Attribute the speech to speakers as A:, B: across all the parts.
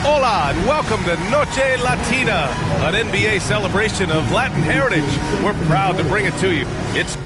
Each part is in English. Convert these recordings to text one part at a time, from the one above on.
A: Hola and welcome to Noche Latina, an NBA celebration of Latin heritage. We're proud to bring it to you. It's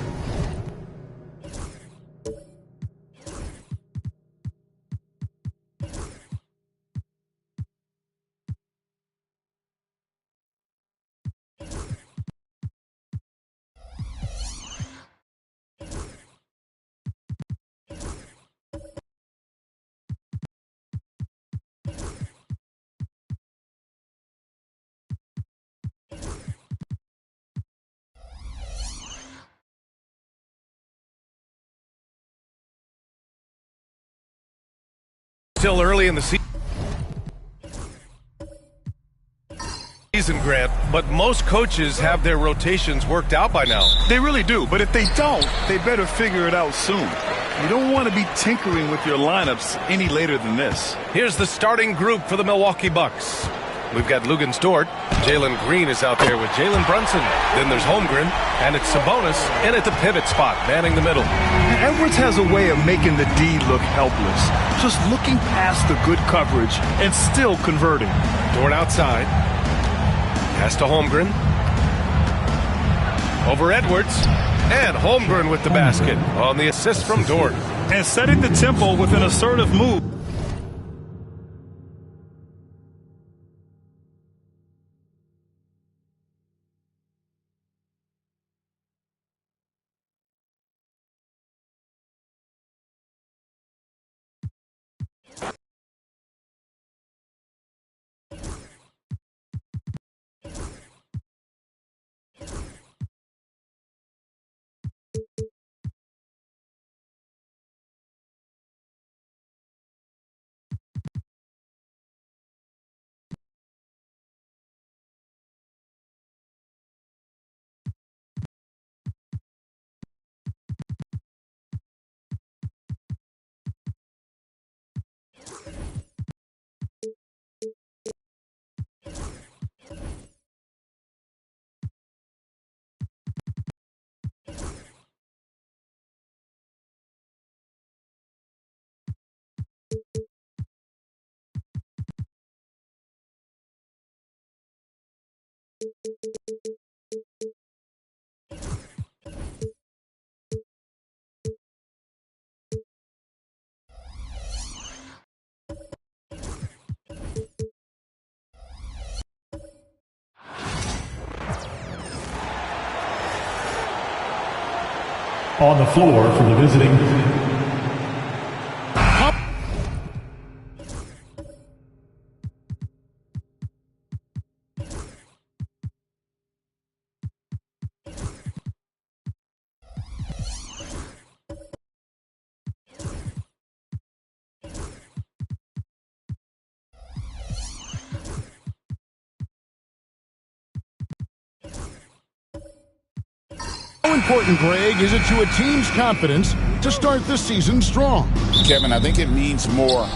A: still early in the season, Grant, but most coaches have their rotations worked out by now.
B: They really do, but if they don't, they better figure it out soon. You don't want to be tinkering with your lineups any later than this.
A: Here's the starting group for the Milwaukee Bucks. We've got Luguentz Dort. Jalen Green is out there with Jalen Brunson. Then there's Holmgren, and it's Sabonis in at the pivot spot, manning the middle.
B: Edwards has a way of making the D look helpless, just looking past the good coverage and still converting.
A: Dort outside. Pass to Holmgren. Over Edwards. And Holmgren with the basket on the assist from Dort.
B: And setting the tempo with an assertive move.
C: On the floor for the visiting
D: How important, Greg, is it to a team's confidence to start the season strong?
E: Kevin, I think it means more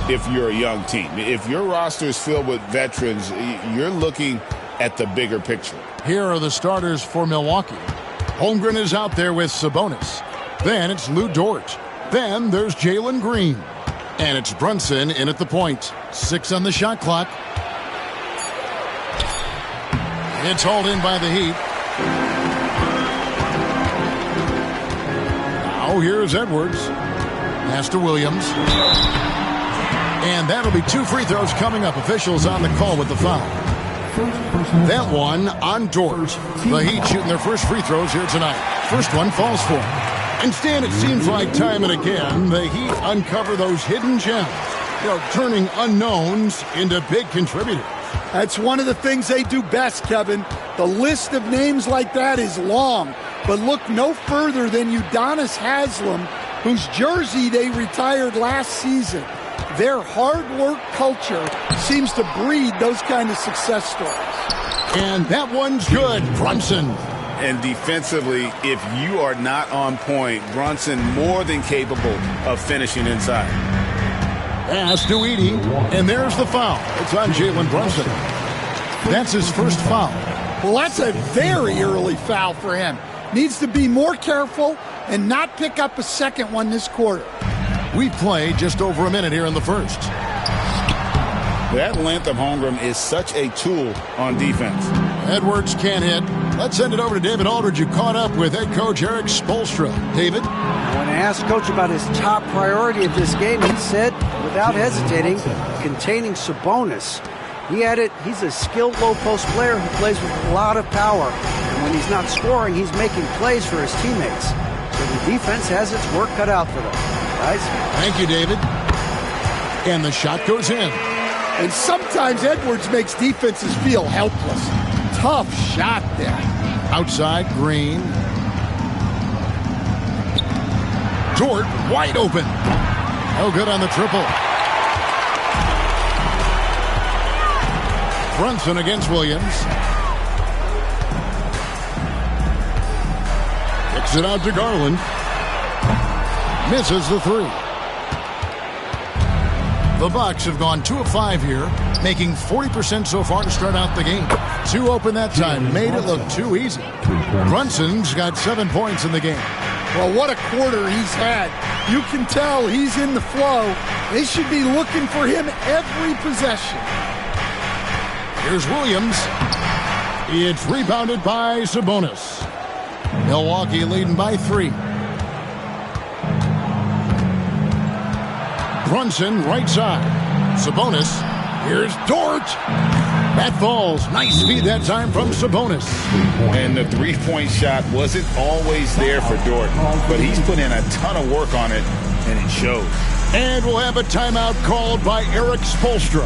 E: if you're a young team. If your roster is filled with veterans, you're looking at the bigger picture.
D: Here are the starters for Milwaukee. Holmgren is out there with Sabonis. Then it's Lou Dort. Then there's Jalen Green. And it's Brunson in at the point. 6 on the shot clock. It's hauled in by the Heat. Now here's Edwards. Pass to Williams. And that'll be 2 free throws coming up. Officials on the call with the foul. That one on Dort. The Heat shooting their first free throws here tonight. First one falls for him. And Stan, it seems like time and again, the Heat uncover those hidden gems. Turning unknowns into big contributors.
F: That's one of the things they do best, Kevin. The list of names like that is long. But look no further than Udonis Haslem, whose jersey they retired last season. Their hard work culture seems to breed those kind of success stories.
D: And that one's good. Brunson.
E: And defensively, if you are not on point, Brunson more than capable of finishing inside.
D: Pass to Edey, and there's the foul. It's on Jalen Brunson. That's his first foul.
F: Well, that's a very early foul for him. Needs to be more careful and not pick up a second one this quarter.
D: We played just over a minute here in the first.
E: That length of Holmgren is such a tool on defense.
D: Edwards can't hit. Let's send it over to David Aldridge, who caught up with head coach Erik Spoelstra. David?
G: When I asked Coach about his top priority of this game, he said, without hesitating, containing Sabonis. He added, he's a skilled low-post player who plays with a lot of power. And when he's not scoring, he's making plays for his teammates. So the defense has its work cut out for them. Guys?
D: Thank you, David. And the shot goes in.
F: And sometimes Edwards makes defenses feel helpless. Tough shot there.
D: Outside, Green. Dort wide open. No good on the triple. Brunson against Williams. Kicks it out to Garland. Misses the 3. The Bucks have gone 2 of 5 here, making 40% so far to start out the game. 2 open that time, made it look too easy. Brunson's got 7 points in the game.
F: Well, what a quarter he's had. You can tell he's in the flow. They should be looking for him every possession.
D: Here's Williams. It's rebounded by Sabonis. Milwaukee leading by 3. Brunson, right side. Sabonis. Here's Dort. That falls. Nice speed that time from Sabonis.
E: And the three-point shot wasn't always there for Dort, but he's put in a ton of work on it, and it shows.
D: And we'll have a timeout called by Erik Spoelstra.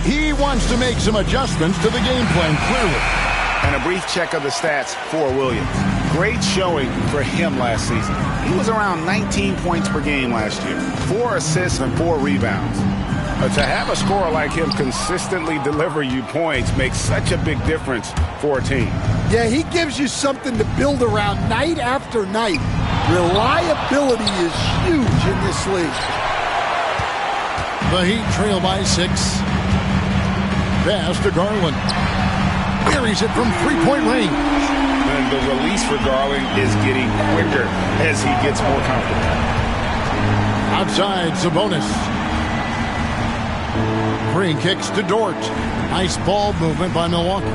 D: He wants to make some adjustments to the game plan, clearly.
E: And a brief check of the stats for Williams. Great showing for him last season. He was around 19 points per game last year, 4 assists and 4 rebounds. But to have a scorer like him consistently deliver you points makes such a big difference for a team.
F: Yeah, he gives you something to build around night after night. Reliability is huge in this league.
D: The Heat trail by 6. Pass to Garland. Buries it from three-point range.
E: And the release for Garland is getting quicker as he gets more comfortable.
D: Outside, Sabonis. Green kicks to Dort. Nice ball movement by Milwaukee.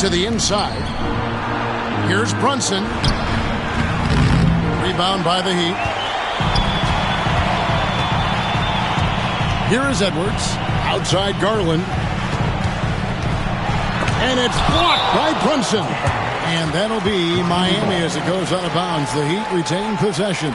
D: To the inside. Here's Brunson. Rebound by the Heat. Here is Edwards. Outside Garland. And it's blocked by Brunson. And that'll be Miami as it goes out of bounds. The Heat retain possession.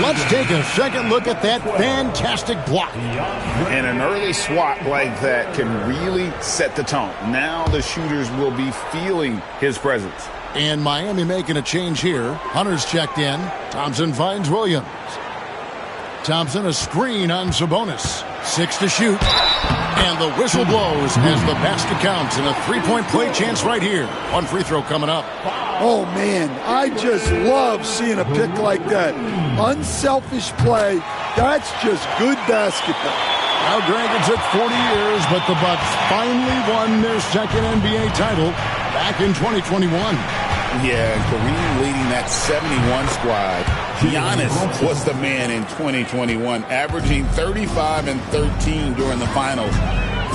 D: Let's take a second look at that fantastic block.
E: And an early swat like that can really set the tone. Now the shooters will be feeling his presence.
D: And Miami making a change here. Hunter's checked in. Thompson finds Williams. Thompson a screen on Sabonis. 6 to shoot. And the whistle blows as the basket counts. And a three-point play chance right here. 1 free throw coming up.
F: Oh, man, I just love seeing a pick like that. Unselfish play. That's just good basketball.
D: Now, Greg, it took 40 years, but the Bucks finally won their second NBA title back in 2021.
E: Yeah, and Kareem leading that 71 squad. Giannis was the man in 2021, averaging 35 and 13 during the finals,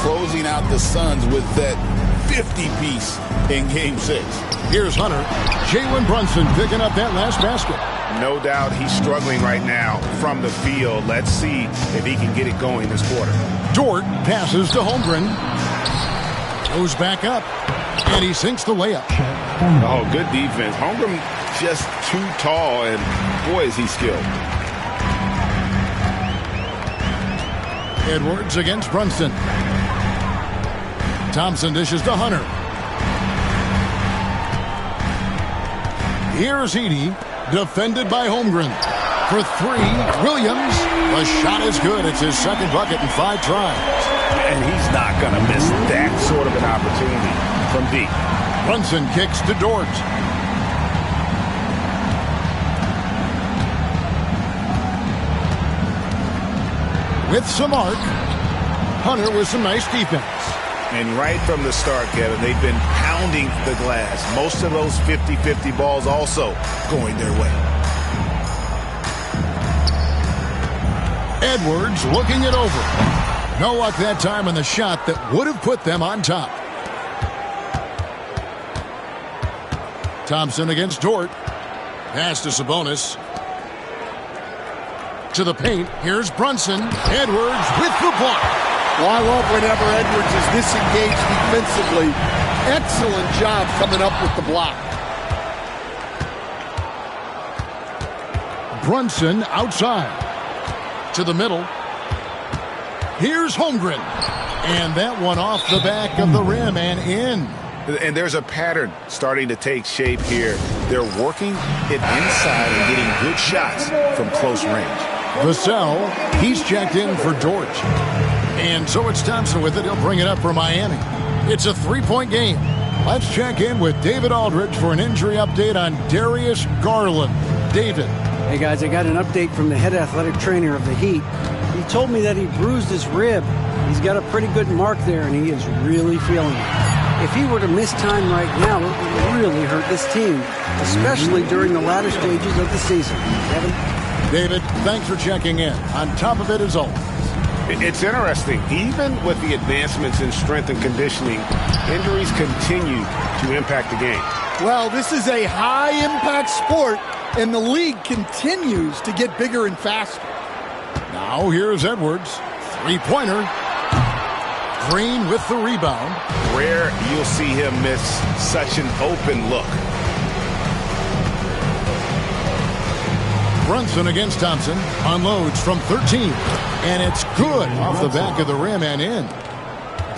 E: closing out the Suns with that 50-piece in Game 6.
D: Here's Hunter. Jalen Brunson picking up that last basket.
E: No doubt he's struggling right now from the field. Let's see if he can get it going this quarter.
D: Dort passes to Holmgren. Goes back up, and he sinks the layup.
E: Oh, good defense. Holmgren just too tall, and boy, is he skilled.
D: Edwards against Brunson. Thompson dishes to Hunter. Here's Edey, defended by Holmgren. For three, Williams. The shot is good. It's his second bucket in 5 tries.
E: And he's not going to miss that sort of an opportunity from deep.
D: Brunson kicks to Dort. With some arc. Hunter with some nice defense.
E: And right from the start, Kevin, they've been pounding the glass. Most of those 50-50 balls also going their way.
D: Edwards looking it over. No luck that time on the shot that would have put them on top. Thompson against Dort. Pass to Sabonis. To the paint. Here's Brunson. Edwards with the block.
F: Well, I love whenever Edwards is disengaged defensively. Excellent job coming up with the block.
D: Brunson outside. To the middle. Here's Holmgren. And that one off the back of the rim and in.
E: And there's a pattern starting to take shape here. They're working it inside and getting good shots from close range.
D: Vassell, he's checked in for Dort. And so it's Thompson with it. He'll bring it up for Miami. It's a 3-point game. Let's check in with David Aldridge for an injury update on Darius Garland. David.
G: Hey, guys, I got an update from the head athletic trainer of the Heat. He told me that he bruised his rib. He's got a pretty good mark there, and he is really feeling it. If he were to miss time right now, it would really hurt this team, especially during the latter stages of the season. Kevin?
D: David, thanks for checking in. On top of it as always.
E: It's interesting. Even with the advancements in strength and conditioning, injuries continue to impact the game.
F: Well, this is a high-impact sport, and the league continues to get bigger and faster.
D: Now here's Edwards. Three-pointer. Green with the rebound.
E: Rare you'll see him miss such an open look.
D: Brunson against Thompson. Unloads from 13. And it's good off the back of the rim and in.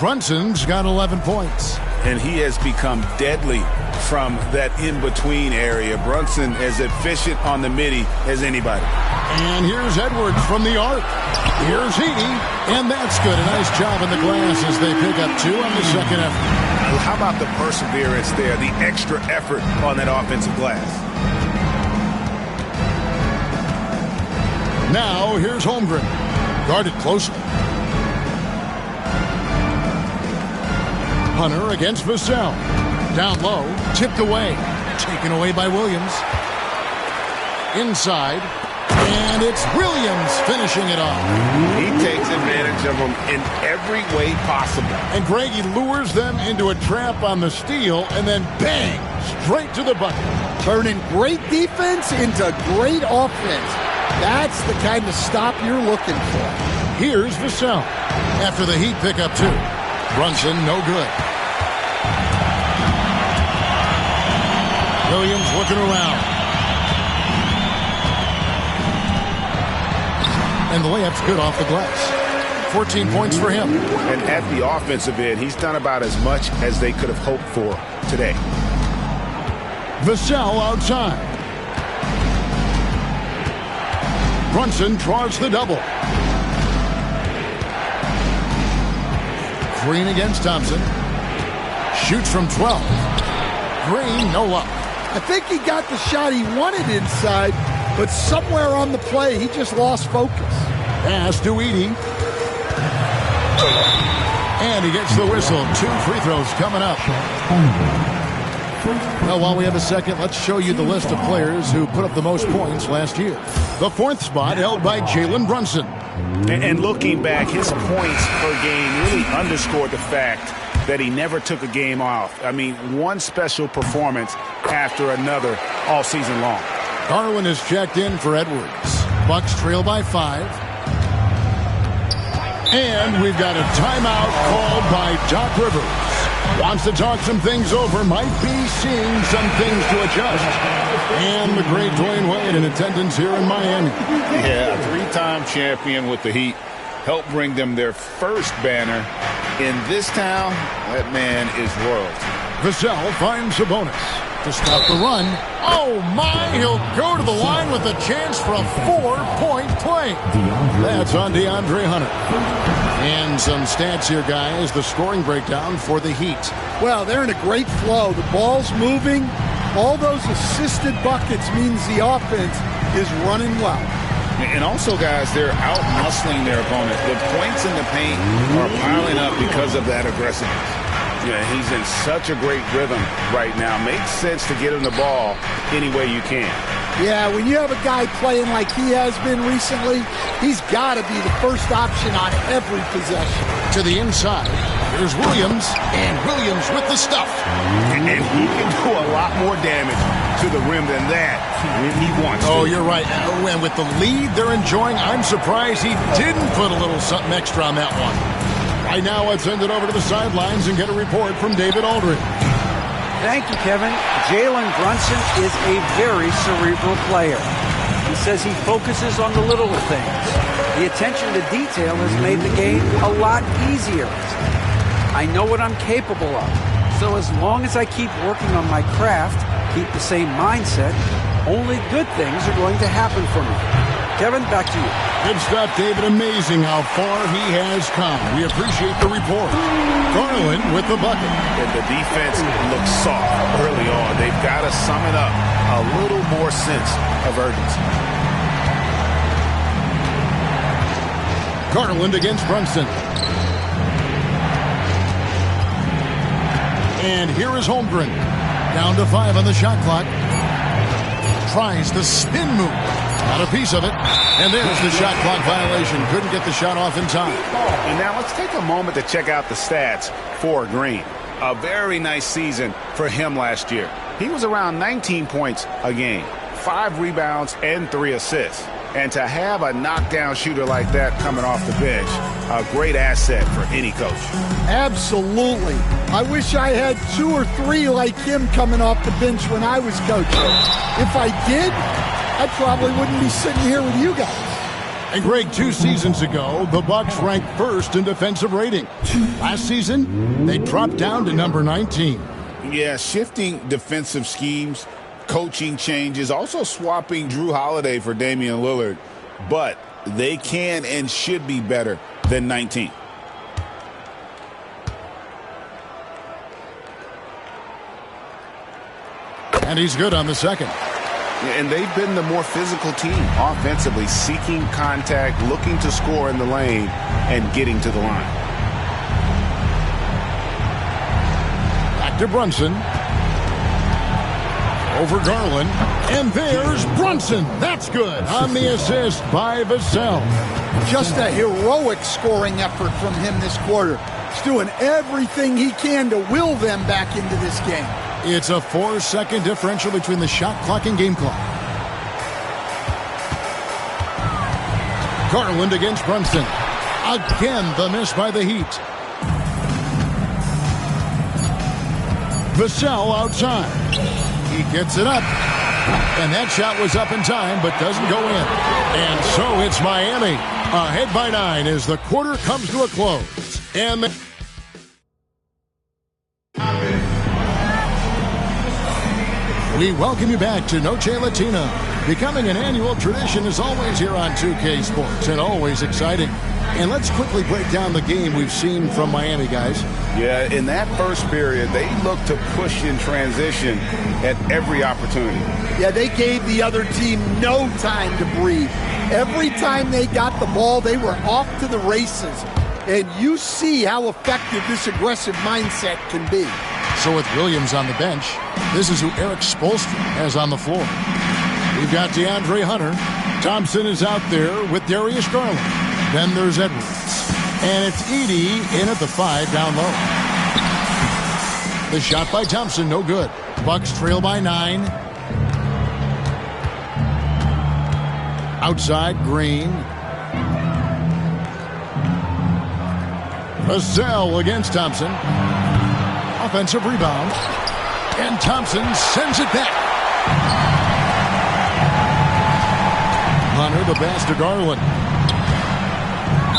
D: Brunson's got 11 points.
E: And he has become deadly from that in-between area. Brunson as efficient on the midi as anybody.
D: And here's Edwards from the arc. Here's Edey. And that's good. A nice job in the glass as they pick up 2 on the second effort.
E: How about the perseverance there, the extra effort on that offensive glass?
D: Now here's Holmgren. Guarded closely. Hunter against Vassell. Down low. Tipped away. Taken away by Williams. Inside. And it's Williams finishing it off.
E: He takes advantage of them in every way possible.
D: And Greg, he lures them into a trap on the steal and then bang, straight to the bucket.
F: Turning great defense into great offense. That's the kind of stop you're looking for.
D: Here's Vassell. After the Heat pick up 2. Brunson, no good. Williams looking around. And the layup's good off the glass. 14 points for him.
E: And at the offensive end, he's done about as much as they could have hoped for today.
D: Vassell outside. Brunson draws the double. Green against Thompson. Shoots from 12. Green, no luck.
F: I think he got the shot he wanted inside, but somewhere on the play, he just lost focus.
D: Pass to Edey. And he gets the whistle. 2 free throws coming up. Well, while we have a second, let's show you the list of players who put up the most points last year. The 4th spot held by Jalen Brunson.
E: And looking back, his points per game really underscored the fact that he never took a game off. I mean, one special performance after another all season long.
D: Garland is checked in for Edwards. Bucks trail by 5. And we've got a timeout called by Doc Rivers. Wants to talk some things over, might be seeing some things to adjust. And the great Dwayne Wade in attendance here in Miami.
E: Yeah, a 3-time champion with the Heat. Helped bring them their first banner. In this town, that man is royalty.
D: Vassell finds Sabonis to stop the run. Oh my, he'll go to the line with a chance for a 4-point play. That's on DeAndre Hunter. And some stats here, guys. The scoring breakdown for the Heat.
F: Well, they're in a great flow. The ball's moving. All those assisted buckets means the offense is running well.
E: And also, guys, they're out-muscling their opponent. The points in the paint are piling up because of that aggressiveness. Yeah, he's in such a great rhythm right now. Makes sense to get him the ball any way you can.
F: Yeah, when you have a guy playing like he has been recently, he's got to be the first option on every possession.
D: To the inside, here's Williams, and Williams with the stuff.
E: And he can do a lot more damage to the rim than that when he wants to.
D: Oh, you're right. And with the lead they're enjoying, I'm surprised he didn't put a little something extra on that one. Right now, let's send it over to the sidelines and get a report from David Aldridge.
G: Thank you, Kevin. Jalen Brunson is a very cerebral player. He says he focuses on the little things. The attention to detail has made the game a lot easier. I know what I'm capable of. So as long as I keep working on my craft, keep the same mindset, only good things are going to happen for me. Kevin, back to you.
D: Good stuff, David. Amazing how far he has come. We appreciate the report. Garland with the bucket.
E: And the defense looks soft early on. They've got to sum it up. A little more sense of urgency.
D: Garland against Brunson. And here is Holmgren. Down to 5 on the shot clock. Tries the spin move. Got a piece of it. And there's the shot clock violation. Couldn't get the shot off in time.
E: And now let's take a moment to check out the stats for Green. A very nice season for him last year. He was around 19 points a game, 5 rebounds, and 3 assists. And to have a knockdown shooter like that coming off the bench, a great asset for any coach.
F: Absolutely. I wish I had 2 or 3 like him coming off the bench when I was coaching. If I did, I probably wouldn't be sitting here with you guys.
D: And Greg, 2 seasons ago, the Bucks ranked first in defensive rating. Last season, they dropped down to number 19.
E: Yeah, shifting defensive schemes, coaching changes, also swapping Drew Holiday for Damian Lillard. But they can and should be better than 19.
D: And he's good on the second.
E: And they've been the more physical team offensively, seeking contact, looking to score in the lane, and getting to the line.
D: Back to Brunson. Over Garland. And there's Brunson. That's good on the assist by Vassell.
F: Just a heroic scoring effort from him this quarter. He's doing everything he can to will them back into this game.
D: It's a 4-second differential between the shot clock and game clock. Garland against Brunson. Again, the miss by the Heat. Vassell outside. He gets it up. And that shot was up in time, but doesn't go in. And so it's Miami ahead by 9 as the quarter comes to a close. And We welcome you back to Noche Latina. Becoming an annual tradition is always here on 2K Sports and always exciting. And let's quickly break down the game we've seen from Miami, guys.
E: Yeah, in that first period, they looked to push in transition at every opportunity.
F: Yeah, they gave the other team no time to breathe. Every time they got the ball, they were off to the races. And you see how effective this aggressive mindset can be.
D: So with Williams on the bench, this is who Eric Spoelstra has on the floor. We've got DeAndre Hunter. Thompson is out there with Darius Garland. Then there's Edwards. And it's Edey in at the 5 down low. The shot by Thompson, no good. Bucks trail by 9. Outside, Green. Vassell against Thompson. Offensive rebound. And Thompson sends it back. Hunter, the pass to Garland.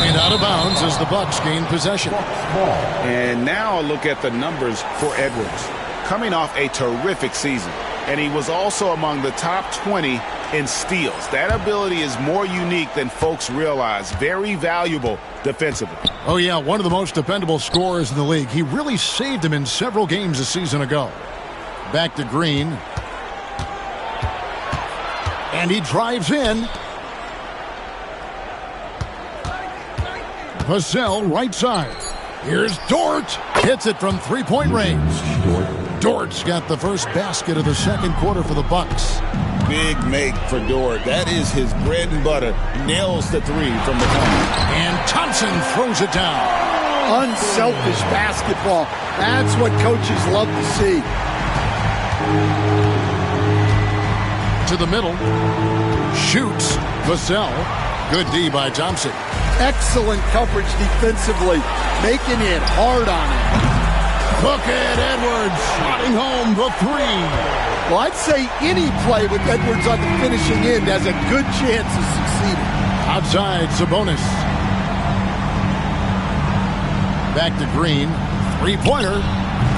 D: And out of bounds as the Bucks gain possession.
E: And now a look at the numbers for Edwards. Coming off a terrific season. And he was also among the top 20 in steals. That ability is more unique than folks realize. Very valuable defensively.
D: Oh, yeah, one of the most dependable scorers in the league. He really saved him in several games a season ago. Back to Green. And he drives in. Vassell, right side. Here's Dort. Hits it from three-point range. Dort's got the first basket of the second quarter for the Bucks.
E: Big make for Dort. That is his bread and butter. Nails the 3 from the corner.
D: And Thompson throws it down.
F: Unselfish basketball. That's what coaches love to see.
D: To the middle. Shoots. Vassell. Good D by Thompson.
F: Excellent coverage defensively, making it hard on him.
D: Look at Edwards slotting home the 3.
F: Well, I'd say any play with Edwards on the finishing end has a good chance of succeeding.
D: Outside, Sabonis. Back to Green. 3-pointer.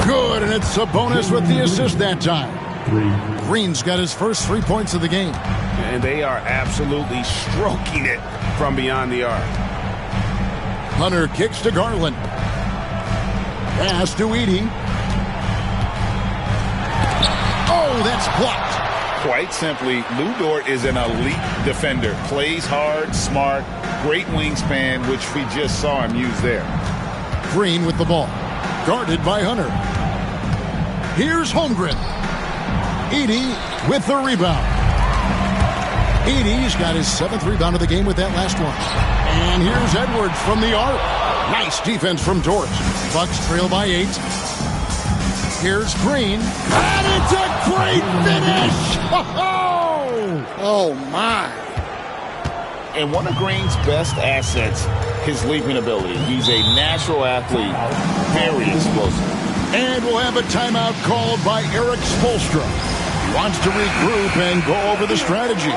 D: Good, and it's Sabonis with the assist that time. Green's got his first 3 points of the game.
E: And they are absolutely stroking it from beyond the arc.
D: Hunter kicks to Garland. Pass to Edey. Oh, that's blocked.
E: Quite simply, Lu Dort is an elite defender. Plays hard, smart, great wingspan, which we just saw him use there.
D: Green with the ball. Guarded by Hunter. Here's Holmgren. Edey with the rebound. Edey's got his 7th rebound of the game with that last one. And here's Edwards from the arc. Nice defense from Dort. Bucks trail by 8. Here's Green. And it's a great finish!
F: Oh, my.
E: And one of Green's best assets, his leaping ability. He's a natural athlete, very explosive.
D: And we'll have a timeout called by Eric Spoelstra. He wants to regroup and go over the strategy.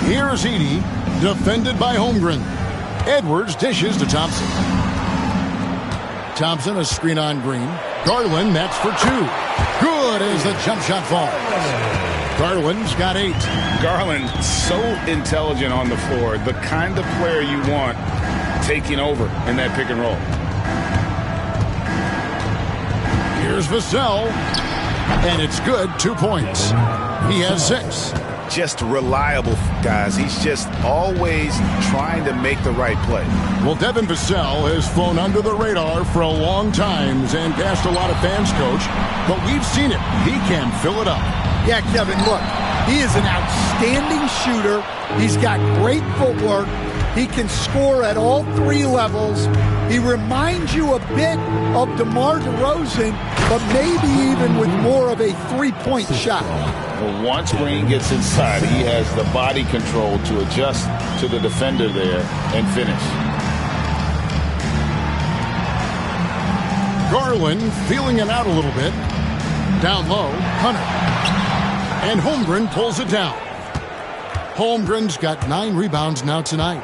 D: Here's Edey, defended by Holmgren. Edwards dishes to Thompson. Thompson, a screen on Green. Garland, that's for 2. Good as the jump shot falls. Garland's got 8.
E: Garland, so intelligent on the floor. The kind of player you want taking over in that pick and roll.
D: Here's Vassell. And it's good, 2 points. He has 6.
E: Just reliable, guys. He's just always trying to make the right play.
D: Well, Devin Vassell has flown under the radar for a long time and passed a lot of fans, Coach. But we've seen it. He can fill it up.
F: Yeah, Kevin, look, he is an outstanding shooter. He's got great footwork. He can score at all 3 levels. He reminds you a bit of DeMar DeRozan, but maybe even with more of a three-point shot.
E: Well, once Green gets inside, he has the body control to adjust to the defender there and finish.
D: Garland feeling it out a little bit. Down low, Hunter. And Holmgren pulls it down. Holmgren's got 9 rebounds now tonight.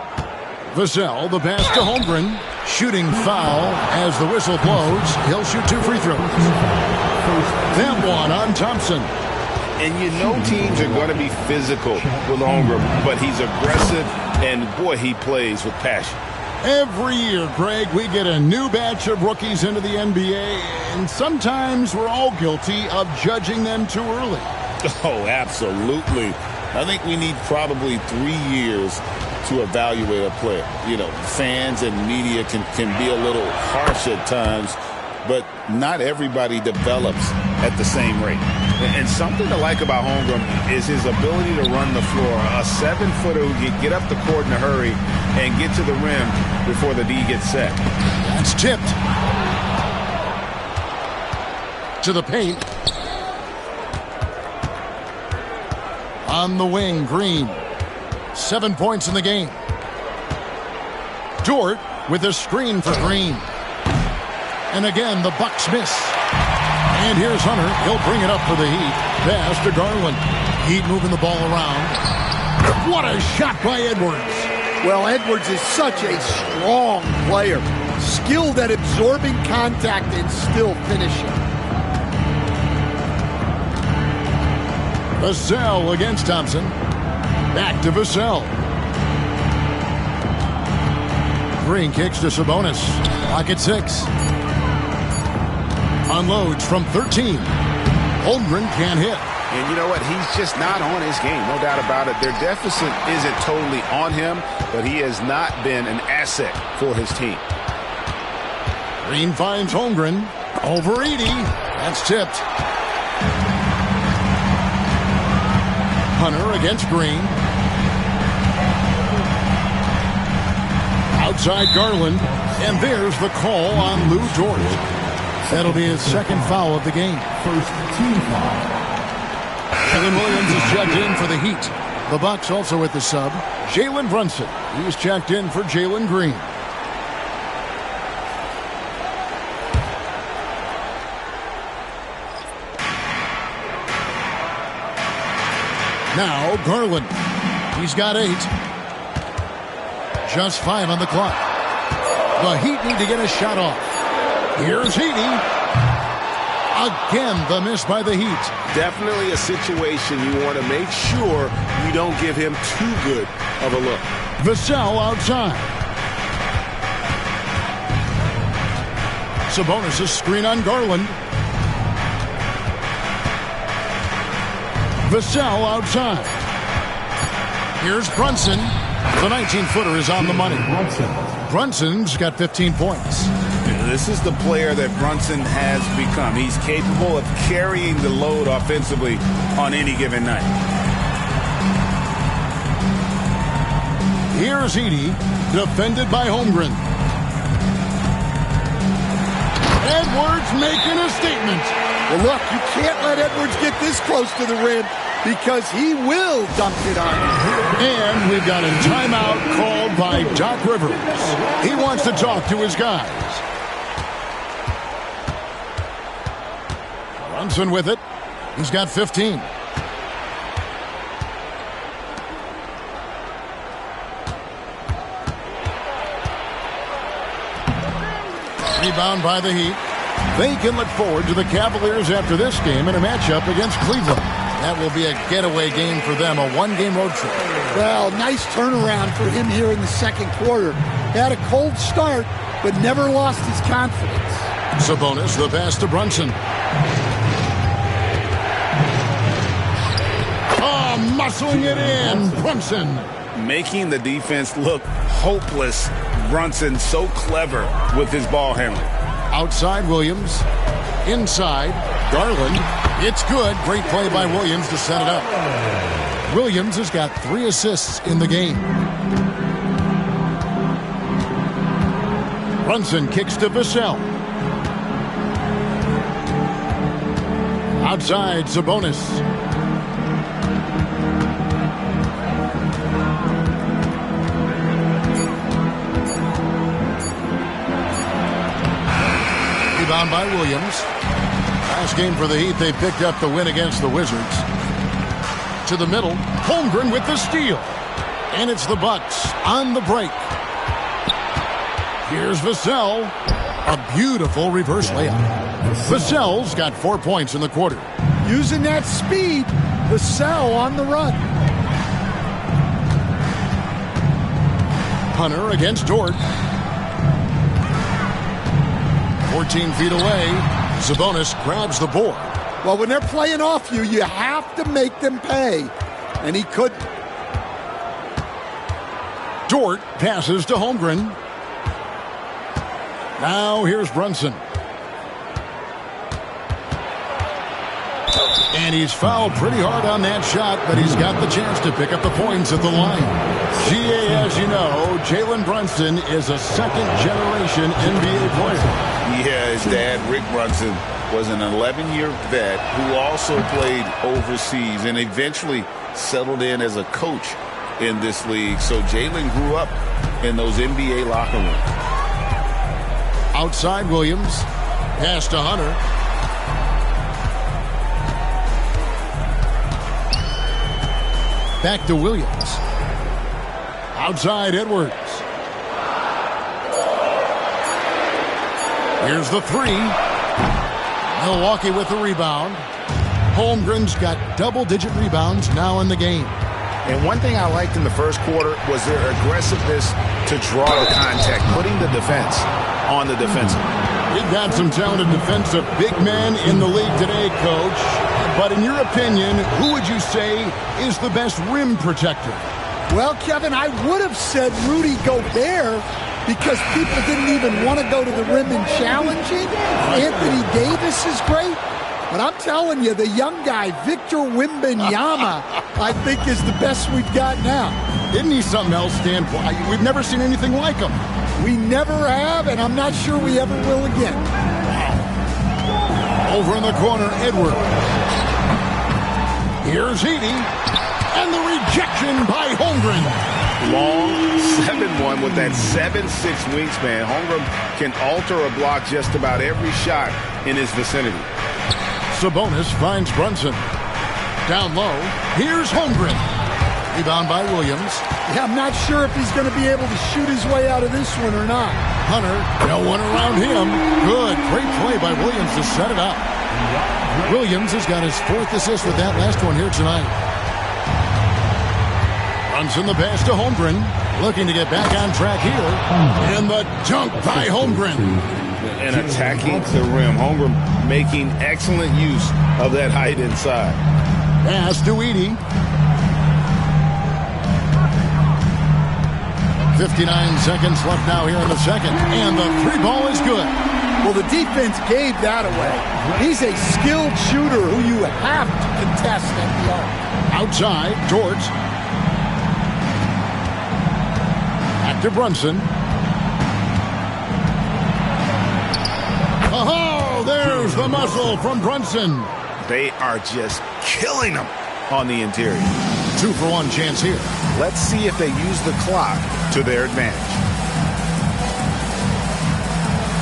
D: Vassell, the pass to Holmgren. Shooting foul as the whistle blows. He'll shoot 2 free throws. That one on Thompson.
E: And you know teams are going to be physical with Holmgren, but he's aggressive, and boy, he plays with passion.
D: Every year, Greg, we get a new batch of rookies into the NBA, and sometimes we're all guilty of judging them too early.
E: Oh, absolutely. I think we need probably 3 years to evaluate a player. You know, fans and media can be a little harsh at times, but not everybody develops at the same rate. And something to like about Holmgren is his ability to run the floor. A 7-footer who can get up the court in a hurry and get to the rim before the D gets set.
D: That's tipped. To the paint. On the wing, Green. 7 points in the game. Dort with a screen for Green. And again, the Bucks miss. And here's Hunter. He'll bring it up for the Heat. Pass to Garland. Heat moving the ball around. What a shot by Edwards.
F: Well, Edwards is such a strong player. Skilled at absorbing contact and still finishing.
D: Vassell against Thompson. Back to Vassell. Green kicks to Sabonis. Clock at 6. Unloads from 13. Holmgren can't hit.
E: And you know what? He's just not on his game, no doubt about it. Their deficit isn't totally on him, but he has not been an asset for his team.
D: Green finds Holmgren. Over 80. That's tipped. Hunter against Green. Outside Garland. And there's the call on Lou Dort. That'll be his second foul of the game.
C: First team foul.
D: Jalen Williams is checked in for the Heat. The Bucks also with the sub. Jalen Brunson. He's checked in for Jalen Green. Now Garland. He's got 8. Just 5 on the clock. The Heat need to get a shot off. Here's Heaney. Again, the miss by the Heat.
E: Definitely a situation you want to make sure you don't give him too good of a look.
D: Vassell outside. Sabonis' screen on Garland. Vassell outside. Here's Brunson. The 19-footer is on the money. Brunson's got 15 points.
E: This is the player that Brunson has become. He's capable of carrying the load offensively on any given night.
D: Here's Edey, defended by Holmgren. Edwards making a statement.
F: Well, look, you can't let Edwards get this close to the rim because he will dump it on you.
D: And we've got a timeout called by Doc Rivers. He wants to talk to his guys. Brunson with it. He's got 15. Rebound by the Heat. They can look forward to the Cavaliers after this game in a matchup against Cleveland. That will be a getaway game for them, a one-game road trip.
F: Well, nice turnaround for him here in the second quarter. Had a cold start, but never lost his confidence.
D: Sabonis, the pass to Brunson. Oh, muscling it in. Brunson.
E: Making the defense look hopeless. Brunson so clever with his ball handling.
D: Outside Williams. Inside Garland. It's good. Great play by Williams to set it up. Williams has got 3 assists in the game. Brunson kicks to Vassell. Outside Sabonis. Rebound by Williams. Last game for the Heat, they picked up the win against the Wizards. to the middle. Holmgren with the steal. And it's the Bucks on the break. Here's Vassell. A beautiful reverse layup. Vassell's got 4 points in the quarter.
F: Using that speed, Vassell on the run.
D: Hunter against Dort. 14 feet away. Sabonis grabs the board.
F: Well, when they're playing off you, you have to make them pay. And he couldn't.
D: Dort passes to Holmgren. Now here's Brunson. And he's fouled pretty hard on that shot, but he's got the chance to pick up the points at the line. GA, as you know, Jalen Brunson is a second-generation NBA player.
E: Yeah, his dad, Rick Brunson, was an 11-year vet who also played overseas and eventually settled in as a coach in this league. So Jalen grew up in those NBA locker rooms.
D: Outside Williams. Pass to Hunter. Back to Williams. Outside Edwards. Here's the three. Milwaukee with the rebound. Holmgren's got double-digit rebounds now in the game.
E: And one thing I liked in the first quarter was their aggressiveness to draw the contact, putting the defense on the defensive.
D: We've got some talented defensive big men in the league today, Coach. But in your opinion, who would you say is the best rim protector?
F: Well, Kevin, I would have said Rudy Gobert because people didn't even want to go to the rim and challenge him. Anthony Davis is great. But I'm telling you, the young guy, Victor Wembanyama, I think is the best we've got now.
D: Isn't he something else, Dan? We've never seen anything like him.
F: We never have, and I'm not sure we ever will again.
D: Over in the corner, Edwards. Here's Edey. And the rejection by Holmgren.
E: Long 7-1 with that 7'6" wingspan. Holmgren can alter a block just about every shot in his vicinity.
D: Sabonis finds Brunson. Down low, here's Holmgren. Rebound by Williams.
F: Yeah, I'm not sure if he's going to be able to shoot his way out of this one or not.
D: Hunter, no one around him. Good, great play by Williams to set it up. Williams has got his 4th assist with that last one here tonight. Brunson the pass to Holmgren. Looking to get back on track here. And the dunk by Holmgren.
E: And attacking the rim. Holmgren making excellent use of that height inside.
D: Pass to Edey. 59 seconds left now here in the second. And the three ball is good.
F: Well, the defense gave that away. He's a skilled shooter who you have to contest at the arc.
D: Outside, Dort. Back to Brunson. Oh, there's the muscle from Brunson.
E: They are just killing them on the interior.
D: 2-for-1 chance here.
E: Let's see if they use the clock to their advantage.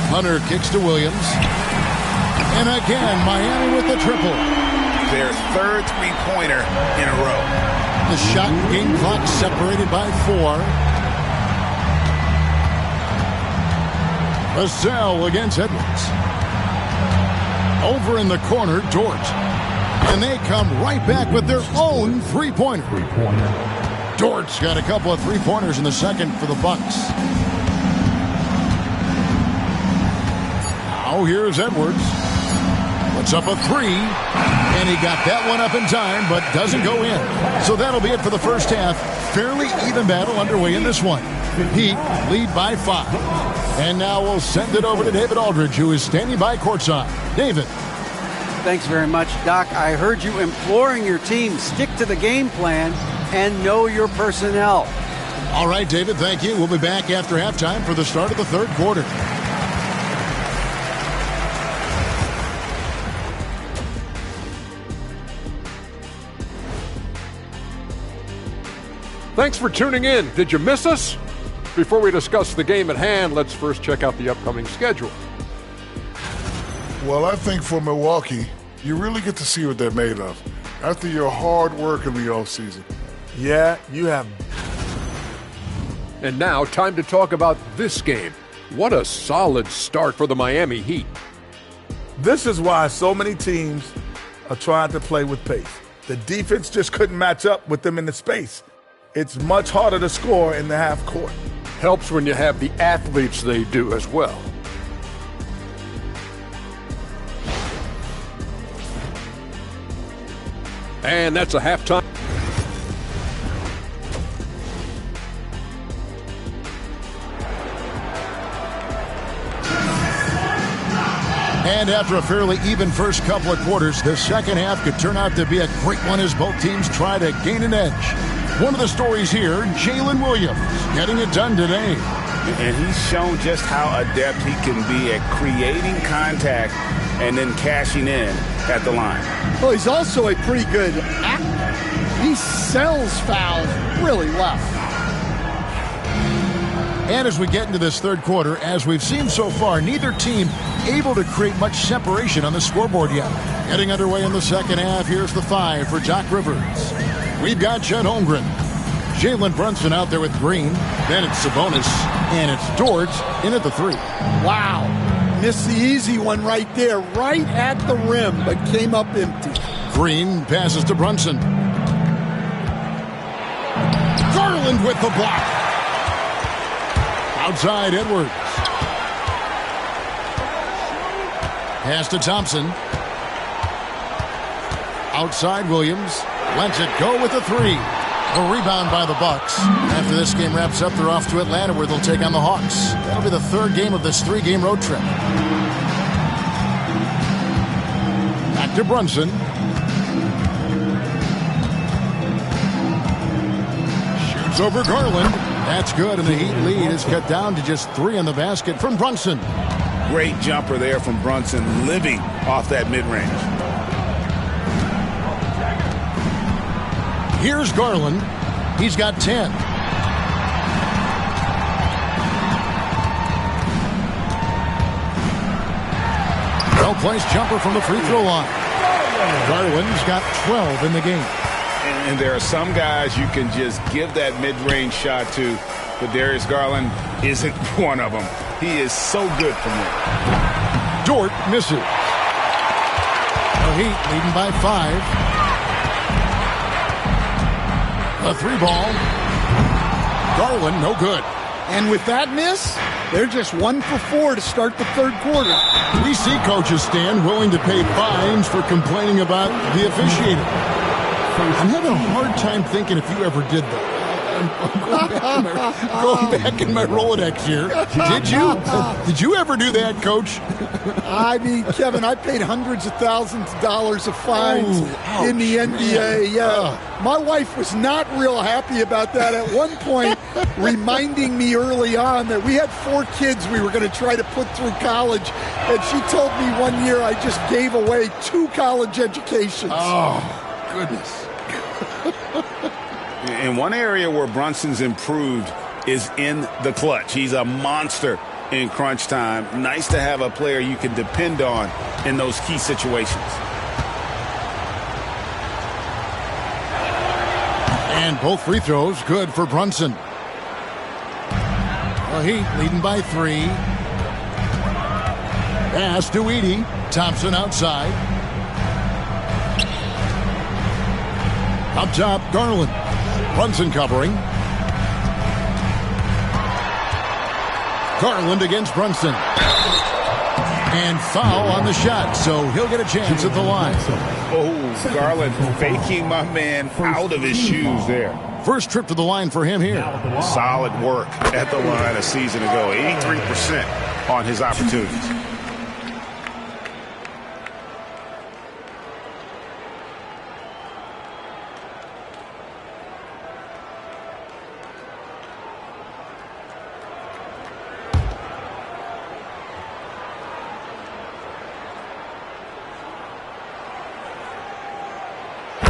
D: Hunter kicks to Williams. And again, Miami with the triple.
E: Their 3rd three-pointer in a row.
D: The shot game clock separated by 4. Vassell against Edwards. Over in the corner, Dort. And they come right back with their own three-pointer. Dort's got a couple of three-pointers in the second for the Bucks. Now here's Edwards. Puts up a 3. And he got that one up in time, but doesn't go in. So that'll be it for the first half. Fairly even battle underway in this one. Heat lead by 5. And now we'll send it over to David Aldridge, who is standing by courtside. David.
G: Thanks very much, Doc. I heard you imploring your team, stick to the game plan and know your personnel.
D: All right, David, thank you. We'll be back after halftime for the start of the third quarter.
H: Thanks for tuning in. Did you miss us? Before we discuss the game at hand, let's first check out the upcoming schedule.
I: Well, I think for Milwaukee, you really get to see what they're made of. after your hard work in the offseason. Yeah, you have.
H: And now, time to talk about this game. What a solid start for the Miami Heat.
I: This is why so many teams are trying to play with pace. The defense just couldn't match up with them in the space. It's much harder to score in the half court.
H: Helps when you have the athletes they do as well. And that's a halftime.
D: And after a fairly even first couple of quarters, the second half could turn out to be a great one as both teams try to gain an edge. One of the stories here, Jalen Williams, getting it done today.
E: And he's shown just how adept he can be at creating contact and then cashing in at the line.
F: Well, he's also a pretty good actor. He sells fouls really well.
D: And as we get into this third quarter, as we've seen so far, neither team able to create much separation on the scoreboard yet. Getting underway in the second half, here's the 5 for Doc Rivers. We've got Chet Holmgren. Jalen Brunson out there with Green. Then it's Sabonis. And it's Dort in at the 3.
F: Wow. Missed the easy one right there, right at the rim, but came up empty.
D: Green passes to Brunson. Garland with the block. Outside, Edwards. Pass to Thompson. Outside, Williams. Lets it go with the 3. A rebound by the Bucks. After this game wraps up, they're off to Atlanta where they'll take on the Hawks. That'll be the third game of this 3-game road trip. Back to Brunson. Shoots over Garland. That's good, and the Heat lead is cut down to just 3 on the basket from Brunson.
E: Great jumper there from Brunson, living off that mid-range.
D: Here's Garland. He's got 10. Well-placed jumper from the free throw line. Garland's got 12 in the game.
E: And there are some guys you can just give that mid-range shot to, but Darius Garland isn't one of them. He is so good from there.
D: Dort misses. The Heat leading by 5. A 3-ball. Garland, no good.
F: And with that miss, they're just 1 for 4 to start the third quarter.
D: We see coaches stand willing to pay fines for complaining about the officiating. I'm having a hard time thinking if you ever did that. I'm going back in my Rolodex here. Did you ever do that, Coach?
F: I mean, Kevin, I paid hundreds of thousands of dollars of fines in the NBA. Yeah, my wife was not real happy about that at one point, reminding me early on that we had 4 kids we were going to try to put through college, and she told me one year I just gave away 2 college educations.
D: Oh, goodness.
E: And one area where Brunson's improved is in the clutch. He's a monster in crunch time. Nice to have a player you can depend on in those key situations.
D: And both free throws good for Brunson. The Heat leading by 3. Pass to Edey. Thompson outside. Up top, Garland. Brunson covering. Garland against Brunson. And foul on the shot, so he'll get a chance at the line.
E: Oh, Garland faking my man out of his shoes there.
D: First trip to the line for him here.
E: Solid work at the line a season ago. 83% on his opportunities.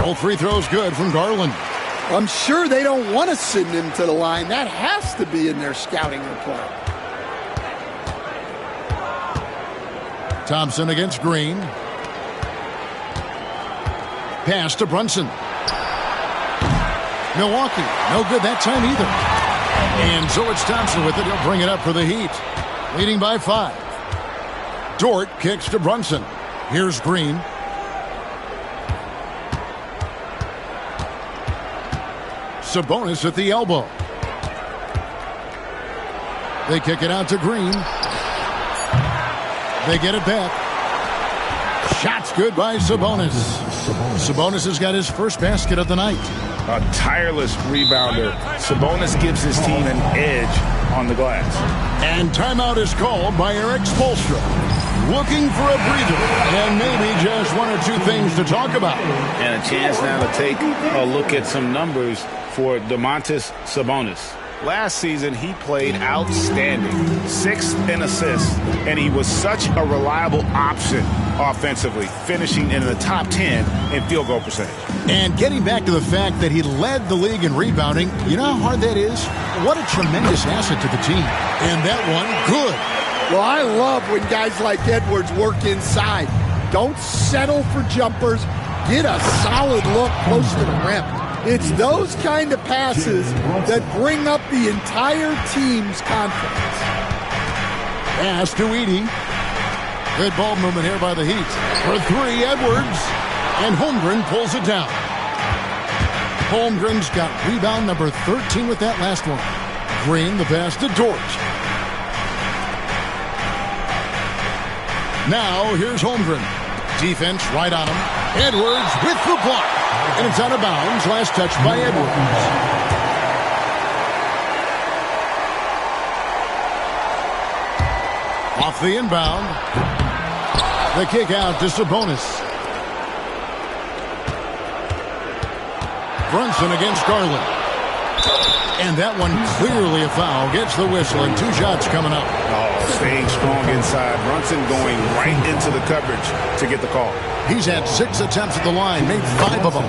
D: All free throws good from Garland.
F: I'm sure they don't want to send him to the line. That has to be in their scouting report.
D: Thompson against Green. Pass to Brunson. Milwaukee, no good that time either. And so it's Thompson with it. He'll bring it up for the Heat. Leading by 5. Dort kicks to Brunson. Here's Green. Sabonis at the elbow. They kick it out to Green. They get it back. Shots good by Sabonis. Sabonis has got his first basket of the night.
E: A tireless rebounder. Sabonis gives his team an edge on the glass.
D: And timeout is called by Eric Spoelstra. Looking for a breather and maybe just one or two things to talk about.
E: And a chance now to take a look at some numbers for Domantas Sabonis. Last season, he played outstanding. 6th in assists, and he was such a reliable option offensively, finishing in the top 10 in field goal percentage.
D: And getting back to the fact that he led the league in rebounding, you know how hard that is? What a tremendous asset to the team. And that one, good.
F: Well, I love when guys like Edwards work inside. Don't settle for jumpers. Get a solid look close to the rim. It's those kind of passes that bring up the entire team's confidence.
D: Pass to Edey. Good ball movement here by the Heat. For 3, Edwards. And Holmgren pulls it down. Holmgren's got rebound number 13 with that last one. Green, the pass to Dort. Now, here's Holmgren. Defense right on him. Edwards with the block. And it's out of bounds. Last touch by Edwards. Off the inbound. The kick out to Sabonis. Brunson against Garland. And that one clearly a foul. Gets the whistle and 2 shots coming up.
E: Staying strong inside. Brunson going right into the coverage to get the call.
D: He's had 6 attempts at the line, made 5 of them.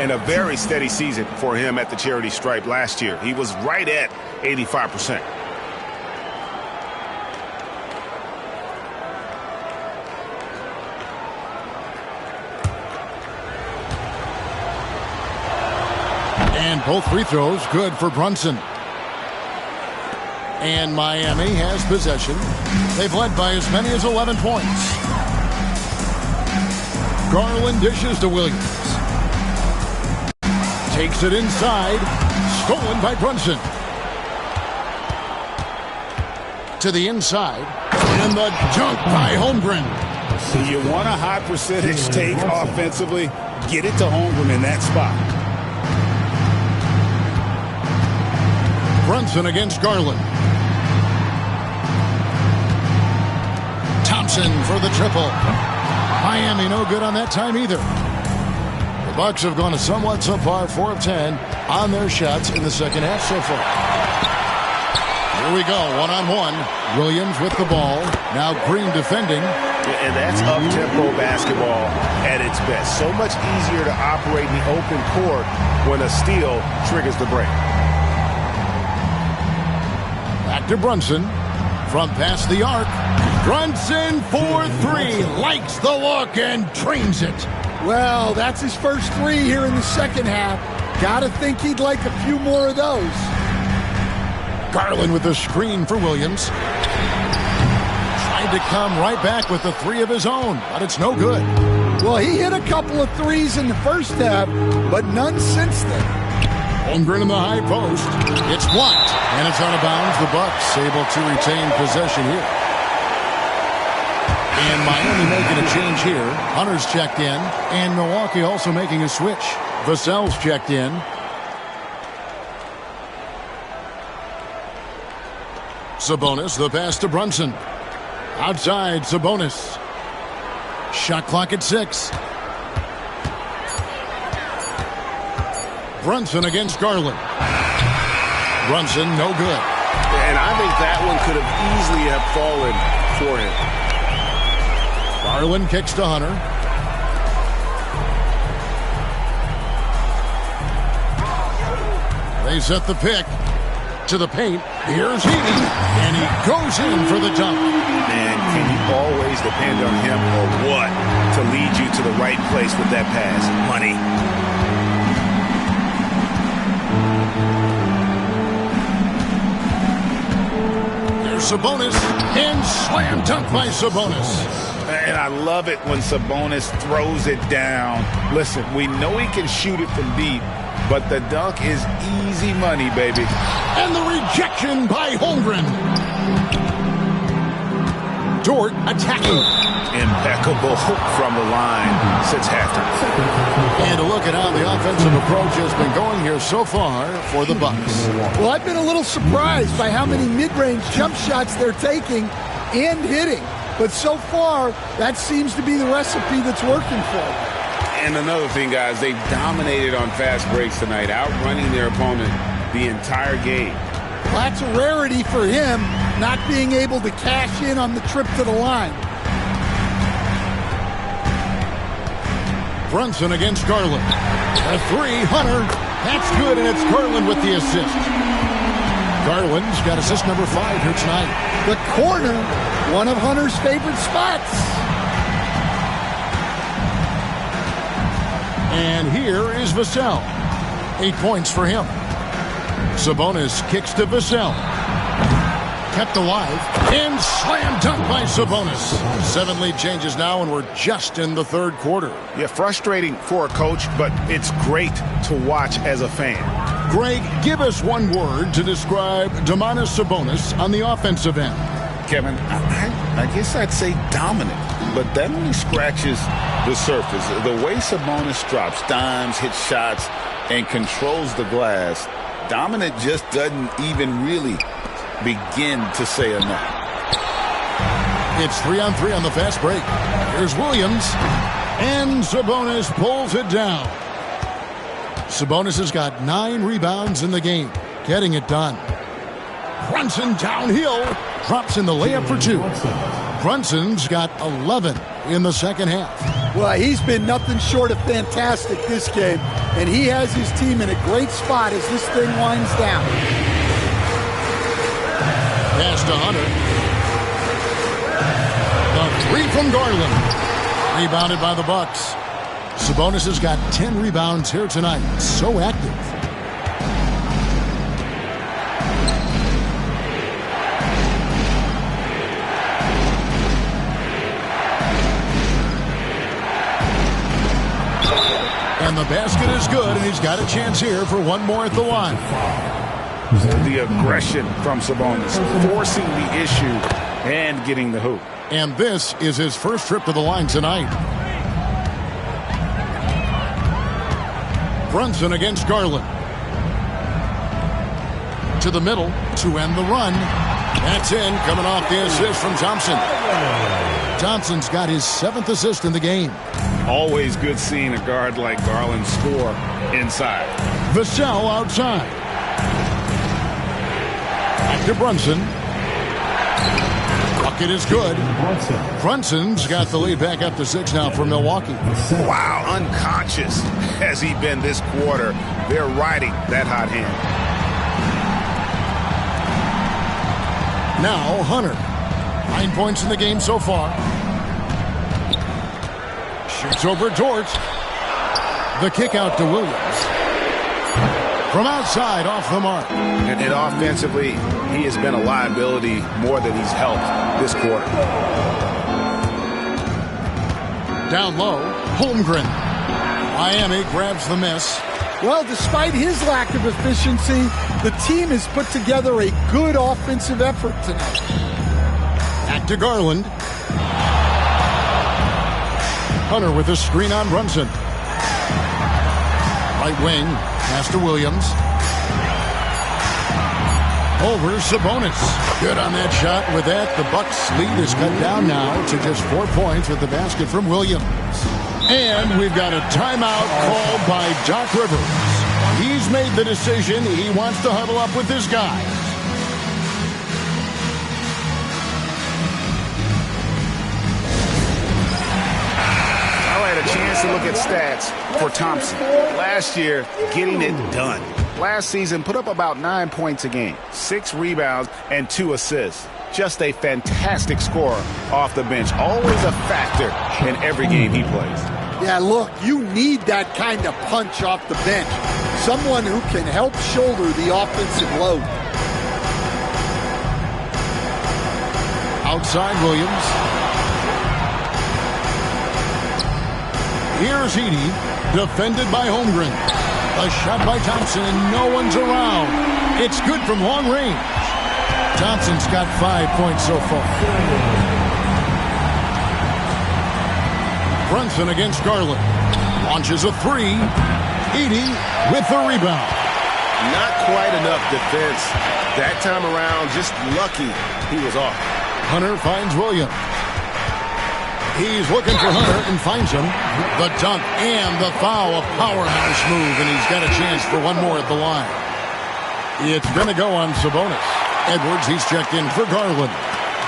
E: And a very steady season for him at the charity stripe last year. He was right at 85%.
D: And both free throws good for Brunson. And Miami has possession. They've led by as many as 11 points. Garland dishes to Williams. Takes it inside. Stolen by Brunson. To the inside. And the dunk by Holmgren.
E: So you want a high percentage take offensively, get it to Holmgren in that spot.
D: Brunson against Garland. Thompson for the triple. Miami no good on that time either. The Bucks have gone a somewhat subpar 4 of 10 on their shots in the second half so far. Here we go, one-on-one. Williams with the ball. Now Green defending.
E: And that's up-tempo basketball at its best. So much easier to operate in the open court when a steal triggers the break.
D: Back to Brunson. From past the arc. Brunson for 3. Likes the look and trains it.
F: Well, that's his first 3 here in the second half. Gotta think he'd like a few more of those.
D: Garland with the screen for Williams. Tried to come right back with the 3 of his own, but it's no good.
F: Well, he hit a couple of 3s in the first half, but none since then.
D: Holmgren in the high post. It's blocked, and it's out of bounds. The Bucks able to retain possession here. And Miami making a change here. Hunter's checked in, and Milwaukee also making a switch. Vassell's checked in. Sabonis, the pass to Brunson. Outside, Sabonis. Shot clock at 6. Brunson against Garland. Brunson, no good.
E: And I think that one could have easily have fallen for him.
D: Garland kicks to Hunter. They set the pick. To the paint. Here's Heaney. And he goes in for the dunk.
E: Man, can you always depend on him or what to lead you to the right place with that pass? Money.
D: There's Sabonis. And slam dunk by Sabonis.
E: And I love it when Sabonis throws it down. Listen, we know he can shoot it from deep, but the dunk is easy money, baby.
D: And the rejection by Holmgren. Dort attacking.
E: Impeccable from the line since halftime.
D: And a look at how the offensive approach has been going here so far for the Bucks.
F: Well, I've been a little surprised by how many mid-range jump shots they're taking and hitting. But so far, that seems to be the recipe that's working for them.
E: And another thing, guys, they've dominated on fast breaks tonight, outrunning their opponent the entire game.
F: Well, that's a rarity for him, not being able to cash in on the trip to the line.
D: Brunson against Garland. A three, Hunter. That's good, and it's Garland with the assist. Garland's got assist number 5 here tonight.
F: The corner, one of Hunter's favorite spots.
D: And here is Vassell. 8 points for him. Sabonis kicks to Vassell. Kept alive. And slam dunk by Sabonis. 7 lead changes now, and we're just in the third quarter.
E: Yeah, frustrating for a coach, but it's great to watch as a fan.
D: Greg, give us one word to describe Domantas Sabonis on the offensive end.
E: Kevin, I guess I'd say dominant, but that only scratches the surface. The way Sabonis drops dimes, hits shots, and controls the glass, dominant just doesn't even really begin to say enough.
D: It's 3-on-3 on the fast break. Here's Williams, and Sabonis pulls it down. Sabonis has got 9 rebounds in the game, getting it done. Brunson downhill, drops in the layup for 2. Brunson's got 11 in the second half.
F: Well, he's been nothing short of fantastic this game, and he has his team in a great spot as this thing winds down.
D: Pass to Hunter. The 3 from Garland. Rebounded by the Bucks. Sabonis has got 10 rebounds here tonight. So active. And the basket is good, and he's got a chance here for one more at the line.
E: The aggression from Sabonis, forcing the issue and getting the hoop.
D: And this is his first trip to the line tonight. Brunson against Garland. To the middle to end the run. That's in, coming off the assist from Thompson. Thompson's got his 7th assist in the game.
E: Always good seeing a guard like Garland score inside.
D: Vassell outside. Back to Brunson. Bucket is good. Brunson's got the lead back up to 6 now for Milwaukee.
E: Wow, unconscious has he been this quarter. They're riding that hot hand.
D: Now Hunter. 9 points in the game so far. Shoots over Dort. The kick out to Williams. From outside, off the mark.
E: And offensively, he has been a liability more than he's helped this quarter.
D: Down low, Holmgren. Miami grabs the miss.
F: Well, despite his lack of efficiency, the team has put together a good offensive effort tonight.
D: Back to Garland. Hunter with a screen on Brunson. Right wing, pass to Williams. Over Sabonis. Good on that shot. With that, the Bucks' lead is cut down now to just 4 points with the basket from Williams. And we've got a timeout called by Doc Rivers. He's made the decision. He wants to huddle up with his guys.
E: A chance to look at stats for Thompson. Last year, getting it done. Last season, put up about 9 points a game, 6 rebounds, and 2 assists. Just a fantastic scorer off the bench. Always a factor in every game he plays.
F: Yeah, look, you need that kind of punch off the bench. Someone who can help shoulder the offensive load.
D: Outside Williams. Here's Edey, defended by Holmgren. A shot by Thompson, and no one's around. It's good from long range. Thompson's got 5 points so far. Brunson against Garland. Launches a three. Edey with the rebound.
J: Not quite enough defense. That time around, just lucky he was off.
D: Hunter finds Williams. He's looking for Hunter and finds him. The dunk and the foul, a powerhouse move, and he's got a chance for one more at the line. It's going to go on Sabonis. Edwards, he's checked in for Garland.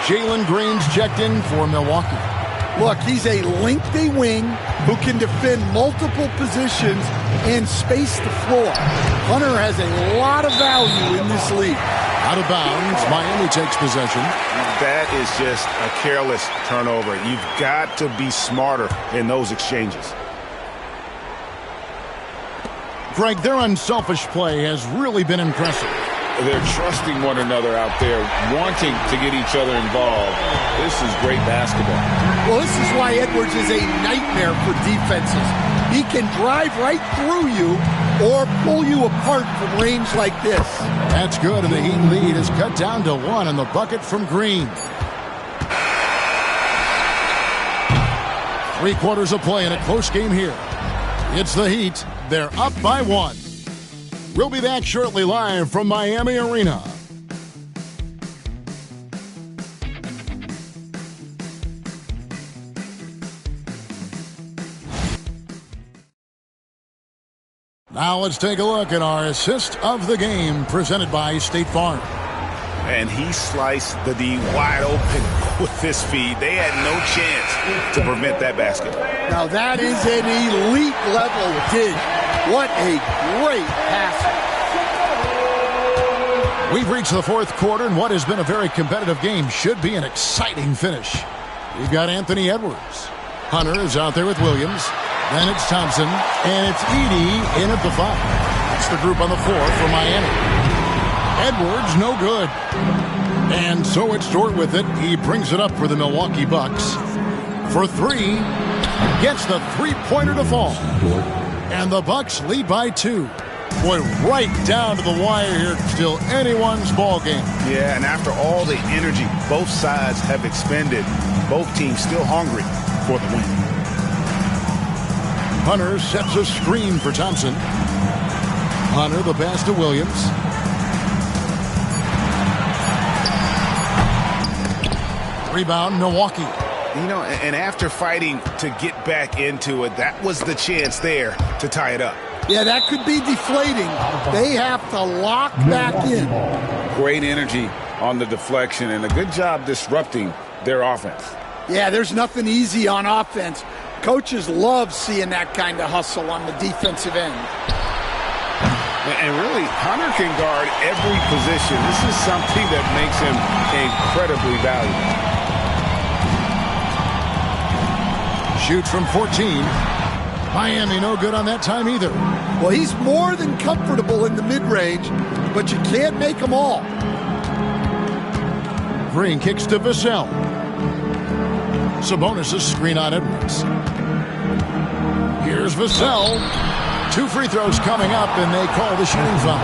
D: Jalen Green's checked in for Milwaukee.
F: Look, he's a lengthy wing who can defend multiple positions and space the floor. Hunter has a lot of value in this league.
D: Out of bounds, Miami takes possession.
E: That is just a careless turnover. You've got to be smarter in those exchanges.
D: Greg, their unselfish play has really been impressive.
J: They're trusting one another out there, wanting to get each other involved. This is great basketball.
F: Well, this is why Edwards is a nightmare for defenses. He can drive right through you or pull you apart from range like this.
D: That's good, and the Heat lead is cut down to 1 in the bucket from Green. 3 quarters of play in a close game here. It's the Heat. They're up by 1. We'll be back shortly live from Miami Arena. Now let's take a look at our assist of the game presented by State Farm.
E: And he sliced the D wide open with this feed. They had no chance to prevent that basket.
F: Now that is an elite level dish. What a great pass.
D: We've reached the 4th quarter, and what has been a very competitive game should be an exciting finish. We've got Anthony Edwards. Hunter is out there with Williams. Then it's Thompson, and it's Edey in at the 5. That's the group on the floor for Miami. Edwards, no good. And so it's Dort with it. He brings it up for the Milwaukee Bucks. For 3, gets the three-pointer to fall. And the Bucks lead by 2. Boy, right down to the wire here. Still anyone's ball game.
E: Yeah, and after all the energy both sides have expended, both teams still hungry for the win.
D: Hunter sets a screen for Thompson. Hunter, the pass to Williams. Rebound, Milwaukee.
E: You know, and after fighting to get back into it, that was the chance there to tie it up.
F: Yeah, that could be deflating. They have to lock back in.
J: Great energy on the deflection and a good job disrupting their offense.
F: Yeah, there's nothing easy on offense. Coaches love seeing that kind of hustle on the defensive end.
E: And really, Hunter can guard every position. This is something that makes him incredibly valuable.
D: Shoots from 14. Miami no good on that time either.
F: Well, he's more than comfortable in the mid-range, but you can't make them all.
D: Green kicks to Vassell. Sabonis' screen on Edwards. Here's Vassell. 2 free throws coming up, and they call the shooting foul.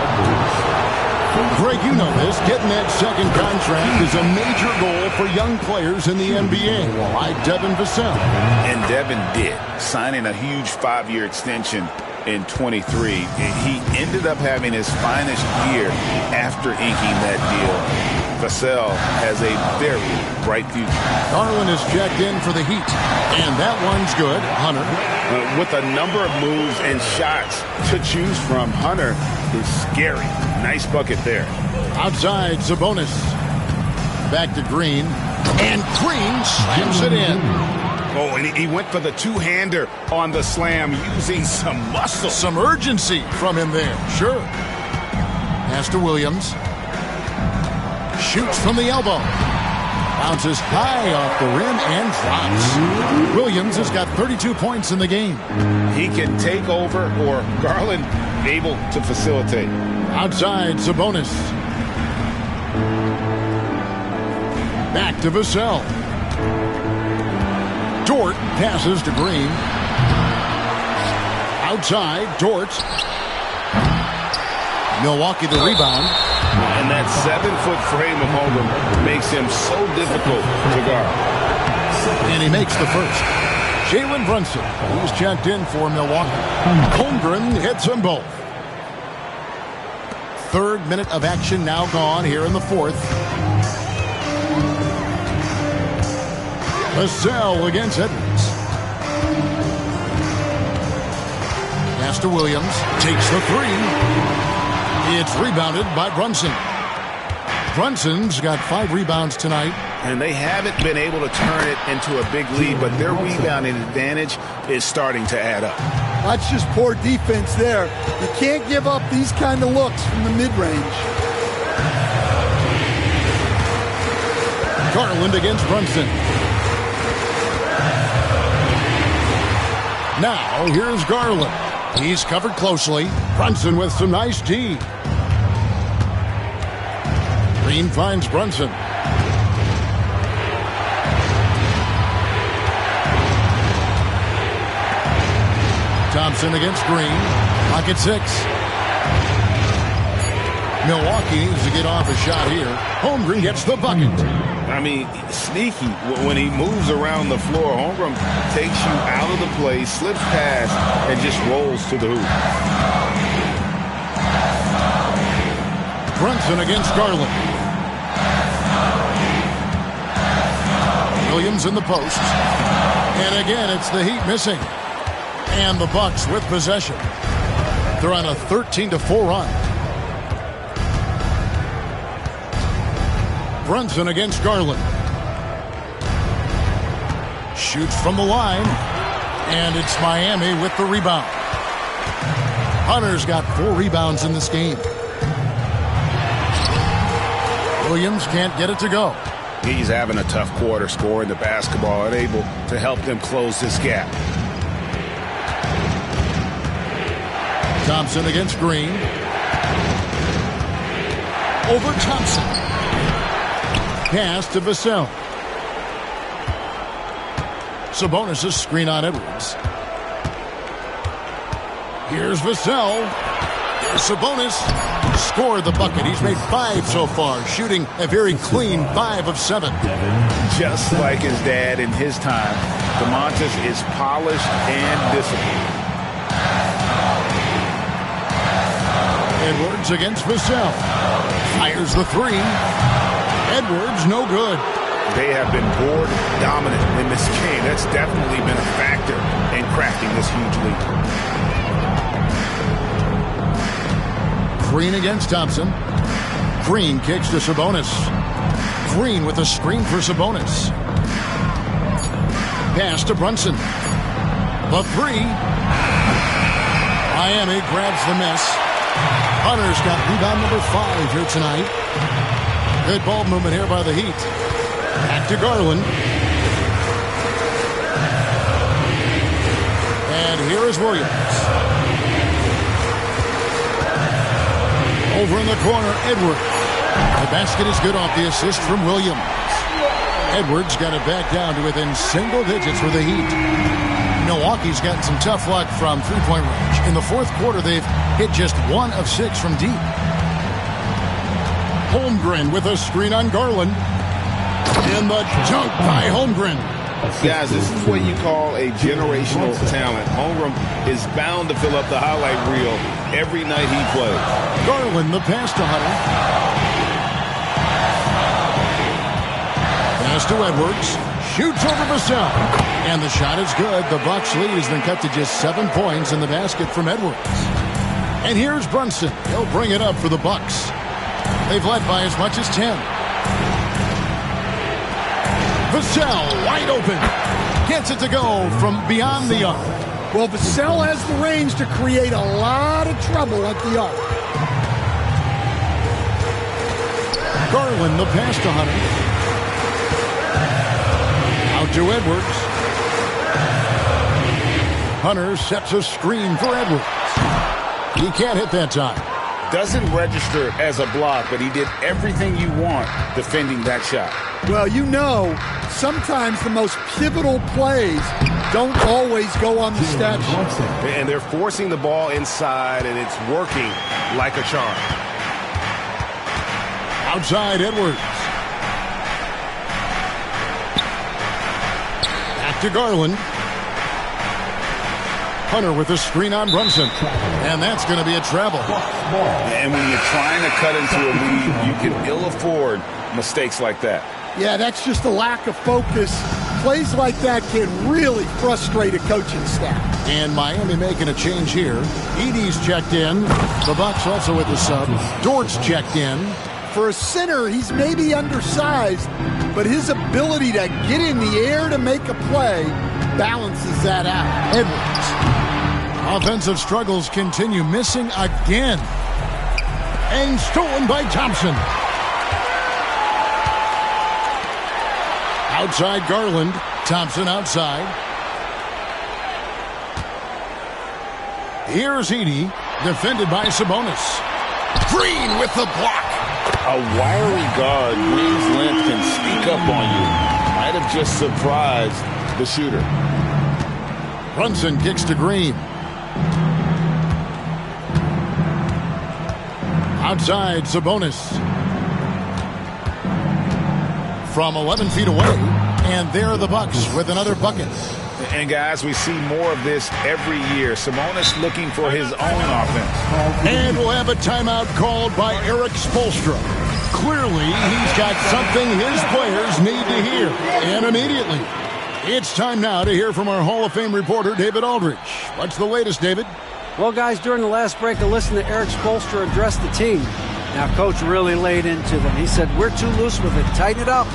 D: Greg, you know this. Getting that second contract is a major goal for young players in the NBA, like Devin Vassell.
E: And Devin did, signing a huge 5-year extension in 23. He ended up having his finest year after inking that deal. Vassell has a very bright future.
D: Garland is checked in for the Heat, and that one's good. Hunter.
E: With a number of moves and shots to choose from, Hunter is scary. Nice bucket there.
D: Outside, Sabonis. Back to Green, and Green slams it in.
E: Oh, and he went for the two-hander on the slam, using some muscle.
D: Some urgency from him there, sure. Pass to Williams. Shoots from the elbow. Bounces high off the rim and drops. Williams has got 32 points in the game.
J: He can take over, or Garland able to facilitate.
D: Outside, Sabonis. Back to Vassell. Dort passes to Green. Outside, Dort. Milwaukee the rebound.
J: And that 7-foot frame of Holmgren makes him so difficult to guard.
D: And he makes the first. Jalen Brunson, who's checked in for Milwaukee. Holmgren hits them both. Third minute of action now gone here in the fourth. Vassell against Edwards. Pass to Williams. Takes the three. It's rebounded by Brunson. Brunson's got 5 rebounds tonight.
E: And they haven't been able to turn it into a big lead, but their rebounding advantage is starting to add up.
F: That's just poor defense there. You can't give up these kind of looks from the mid-range.
D: Garland against Brunson. Now, here's Garland. He's covered closely. Brunson with some nice D. Green finds Brunson. Thompson against Green. Pocket 6. Milwaukee needs to get off a shot here. Holmgren gets the bucket.
J: I mean, sneaky. When he moves around the floor, Holmgren takes you out of the play, slips past, and just rolls to the hoop.
D: Brunson against Garland. Williams in the post. And again, it's the Heat missing. And the Bucks with possession. They're on a 13-4 run. Brunson against Garland. Shoots from the line. And it's Miami with the rebound. Hunter's got 4 rebounds in this game. Williams can't get it to go.
E: He's having a tough quarter scoring the basketball and able to help them close this gap.
D: Thompson against Green. Over Thompson. Pass to Vassell. Sabonis' screen on Edwards. Here's Vassell. Here's Sabonis. Scored the bucket. He's made 5 so far, shooting a very clean 5 of 7.
E: Just like his dad in his time, DeMontis is polished and disciplined.
D: Edwards against Vassell. Fires the 3. Edwards, no good.
E: They have been board dominant in this game. That's definitely been a factor in crafting this huge lead.
D: Green against Thompson. Green kicks to Sabonis. Green with a screen for Sabonis. Pass to Brunson. The 3. Miami grabs the miss. Hunter's got rebound number 5 here tonight. Good ball movement here by the Heat. Back to Garland. And here is Williams. Over in the corner, Edwards. The basket is good off the assist from Williams. Edwards got it back down to within single digits for the Heat. Milwaukee's gotten some tough luck from three-point range. In the fourth quarter, they've hit just 1 of 6 from deep. Holmgren with a screen on Garland. In the dunk by Holmgren.
J: Guys, this is what you call a generational talent. Holmgren is bound to fill up the highlight reel every night he plays.
D: Garland, the pass to Hunter. Pass to Edwards. Shoots over Vassell. And the shot is good. The Bucks lead has been cut to just 7 points in the basket from Edwards. And here's Brunson. He'll bring it up for the Bucks. They've led by as much as 10. Vassell wide open. Gets it to go from beyond the arc.
F: Well, Vassell has the range to create a lot of trouble at the arc.
D: Garland, the pass to Hunter. Out to Edwards. Hunter sets a screen for Edwards. He can't hit that time.
E: Doesn't register as a block, but he did everything you want defending that shot.
F: Well, you know, sometimes the most pivotal plays don't always go on the stat sheet.
A: And they're forcing the ball inside, and it's working like a charm.
D: Outside Edwards. Back to Garland. Hunter with a screen on Brunson. And that's going to be a travel.
E: And when you're trying to cut into a lead, you can ill afford mistakes like that.
F: Yeah, that's just a lack of focus. Plays like that can really frustrate a coaching staff.
D: And Miami making a change here. Edey's checked in. The Bucks also with the sub. Dort's checked in.
F: For a center, he's maybe undersized, but his ability to get in the air to make a play balances that out.
D: Edwards. Offensive struggles continue, missing again. And stolen by Thompson. Outside Garland. Thompson outside. Here's Edey, defended by Sabonis. Green with the block.
E: A wiry guard, Green's length can sneak up on you. Might have just surprised the shooter.
D: Brunson kicks to Green. Outside Sabonis. From 11 feet away. And there are the Bucks with another bucket.
E: And guys, we see more of this every year. Sabonis looking for his own offense.
D: And we'll have a timeout called by Erik Spoelstra. Clearly, he's got something his players need to hear. And immediately. It's time now to hear from our Hall of Fame reporter, David Aldridge. What's the latest, David?
G: Well, guys, during the last break, I listened to Erik Spoelstra address the team. Now, Coach really laid into them. He said, we're too loose with it. Tighten it up.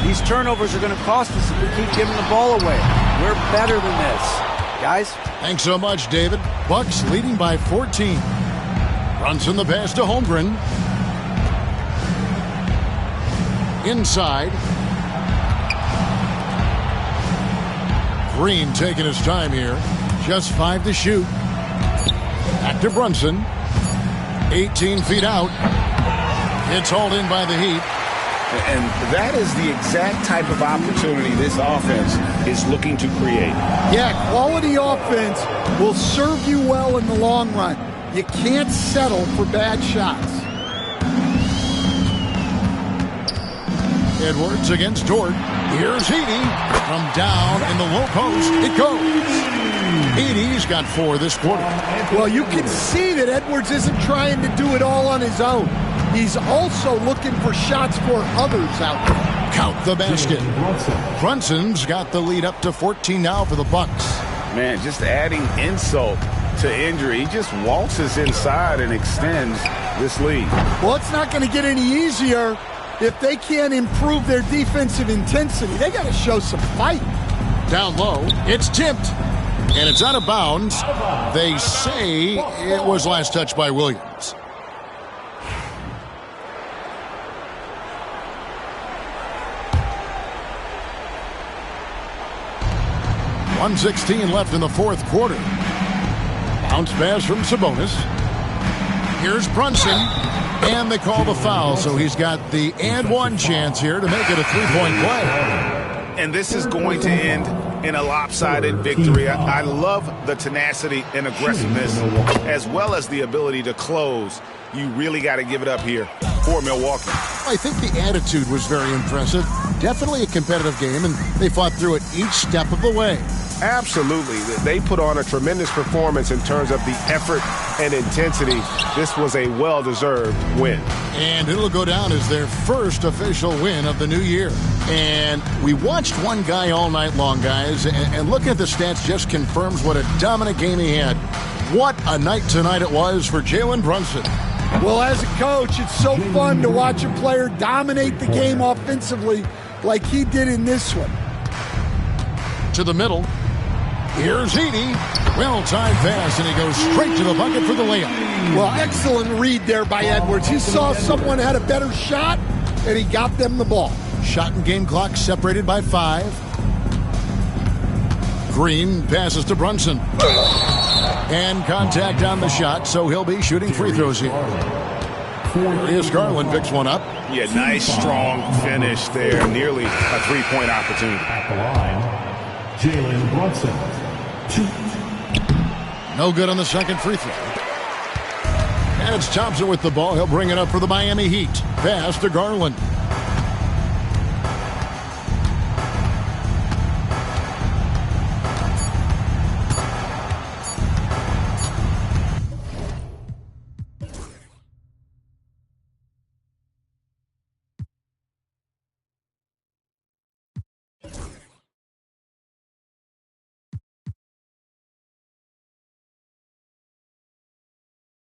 G: These turnovers are going to cost us if we keep giving the ball away. We're better than this. Guys?
D: Thanks so much, David. Bucks leading by 14. Brunson the pass to Holmgren. Inside. Green taking his time here. Just 5 to shoot. Back to Brunson. 18 feet out. It's hauled in by the Heat.
E: And that is the exact type of opportunity this offense is looking to create.
F: Yeah, quality offense will serve you well in the long run. You can't settle for bad shots.
D: Edwards against Dort. Here's Edey. From down in the low post, it goes. Edey's got 4 this quarter.
F: Well, you can see that Edwards isn't trying to do it all on his own. He's also looking for shots for others out there.
D: Count the basket. Brunson's got the lead up to 14 now for the Bucks.
E: Man, just adding insult to injury. He just waltzes inside and extends this lead.
F: Well, it's not going to get any easier if they can't improve their defensive intensity. They got to show some fight.
D: Down low, it's tipped. And it's out of bounds. They say it was last touched by Williams. .116 left in the fourth quarter. Bounce pass from Sabonis. Here's Brunson. And they call the foul, so he's got the and one chance here to make it a three-point play.
E: And this is going to end in a lopsided victory. I love the tenacity and aggressiveness, as well as the ability to close. You really got to give it up here for Milwaukee.
D: I think the attitude was very impressive. Definitely a competitive game, and they fought through it each step of the way.
A: Absolutely. They put on a tremendous performance in terms of the effort and intensity. This was a well-deserved win.
D: And it'll go down as their first official win of the new year. And we watched one guy all night long, guys, and looking at the stats just confirms what a dominant game he had. What a night tonight it was for Jalen Brunson.
F: Well, as a coach, it's so fun to watch a player dominate the game offensively like he did in this one.
D: To the middle. Here's Edey. Well-timed pass, and he goes straight to the bucket for the layup.
F: Well, excellent read there by Edwards. He saw someone had a better shot, and he got them the ball.
D: Shot and game clock separated by 5. Green passes to Brunson. And contact on the shot, so he'll be shooting free throws here. Darius Garland picks one up.
J: Yeah, nice, strong finish there. Nearly a three-point opportunity.
C: At the line, Jalen Brunson. 2.
D: No good on the second free throw. And it's Thompson with the ball. He'll bring it up for the Miami Heat. Pass to Garland.